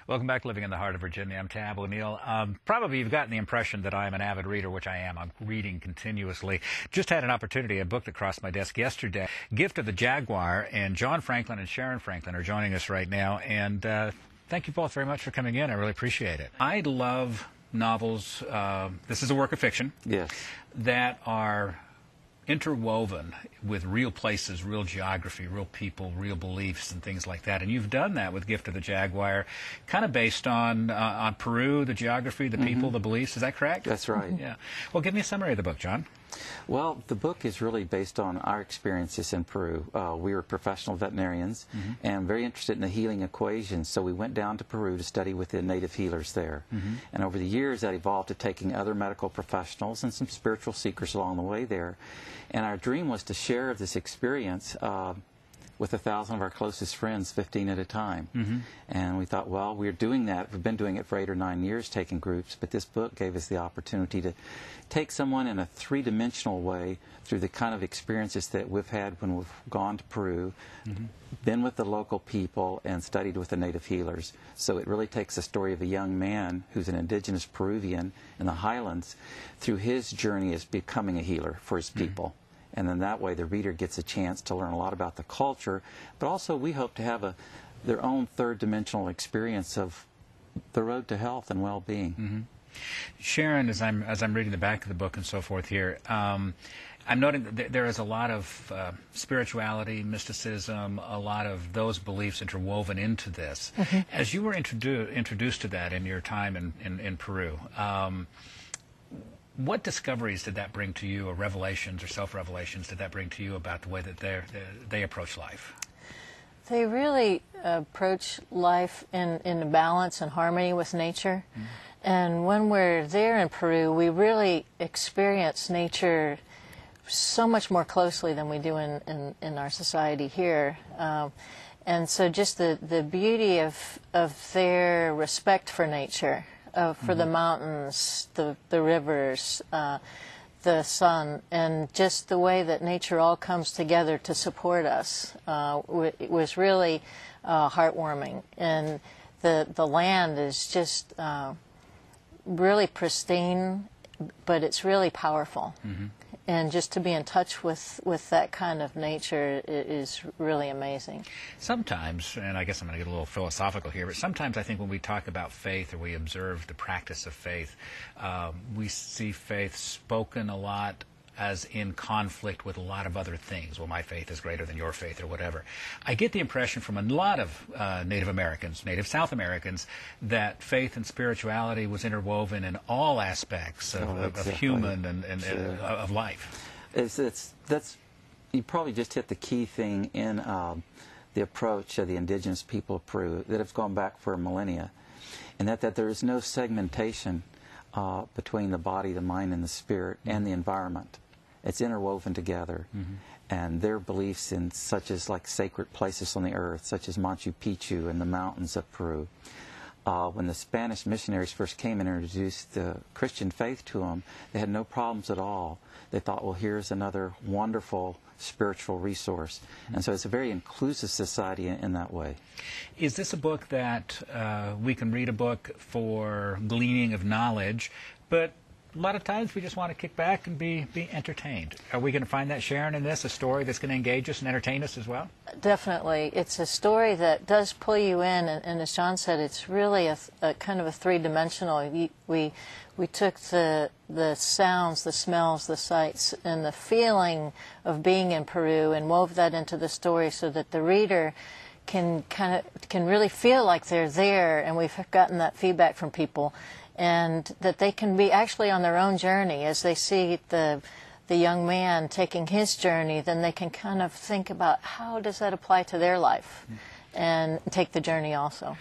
Welcome back to Living in the Heart of Virginia. I'm Tab O'Neill. Probably you've gotten the impression that I'm an avid reader, which I am. I'm reading continuously. Just had an opportunity, a book that crossed my desk yesterday, Gift of the Jaguar, and John Franklin and Sharon Franklin are joining us right now. And thank you both very much for coming in. I really appreciate it. I love novels, this is a work of fiction, yes, that are interwoven with real places, real geography, real people, real beliefs, and things like that. And you've done that with Gift of the Jaguar, kind of based on Peru, the geography, the people, the beliefs. Is that correct? That's right. Yeah. Well, give me a summary of the book, John. Well, the book is really based on our experiences in Peru. We were professional veterinarians and very interested in the healing equations, so we went down to Peru to study with the native healers there. And over the years, that evolved to taking other medical professionals and some spiritual seekers along the way there. And our dream was to share this experience with 1,000 of our closest friends, 15 at a time. And we thought, well, we're doing that. We've been doing it for 8 or 9 years, taking groups, but this book gave us the opportunity to take someone in a three-dimensional way through the kind of experiences that we've had when we've gone to Peru, been with the local people, and studied with the native healers. So it really takes the story of a young man who's an indigenous Peruvian in the highlands through his journey as becoming a healer for his people. And then that way the reader gets a chance to learn a lot about the culture, but also we hope to have their own third-dimensional experience of the road to health and well-being. Sharon, as I'm reading the back of the book and so forth here, I'm noting that there is a lot of spirituality, mysticism, a lot of those beliefs interwoven into this. As you were introduced to that in your time in Peru, what discoveries did that bring to you, or revelations or self-revelations did that bring to you about the way that they approach life? They really approach life in balance and harmony with nature. And when we're there in Peru, we really experience nature so much more closely than we do in our society here. And so just the beauty of their respect for nature, for the mountains, the rivers, the sun, and just the way that nature all comes together to support us, it was really heartwarming. And the land is just really pristine, but it's really powerful. And just to be in touch with that kind of nature is really amazing. Sometimes, and I guess I'm going to get a little philosophical here, but sometimes I think when we talk about faith or we observe the practice of faith, we see faith spoken a lot as in conflict with a lot of other things. Well, my faith is greater than your faith, or whatever. I get the impression from a lot of Native Americans, Native South Americans, that faith and spirituality was interwoven in all aspects of human and of life. You probably just hit the key thing in the approach of the indigenous people of Peru that have gone back for millennia, and that there is no segmentation between the body, the mind, and the spirit, and the environment. It's interwoven together. And their beliefs in such as like sacred places on the earth, such as Machu Picchu and the mountains of Peru. When the Spanish missionaries first came and introduced the Christian faith to them, they had no problems at all. They thought, well, here's another wonderful spiritual resource. And so it's a very inclusive society in that way. Is this a book that we can read a book for gleaning of knowledge, but a lot of times we just want to kick back and be entertained? Are we going to find that, Sharon, in this, a story that's going to engage us and entertain us as well? Definitely. It's a story that does pull you in, and as John said, it's really a kind of a three-dimensional. We took the sounds, the smells, the sights, and the feeling of being in Peru and wove that into the story so that the reader can really feel like they're there, and we've gotten that feedback from people, and that they can be actually on their own journey as they see the young man taking his journey. Then they can kind of think about how does that apply to their life, and take the journey also.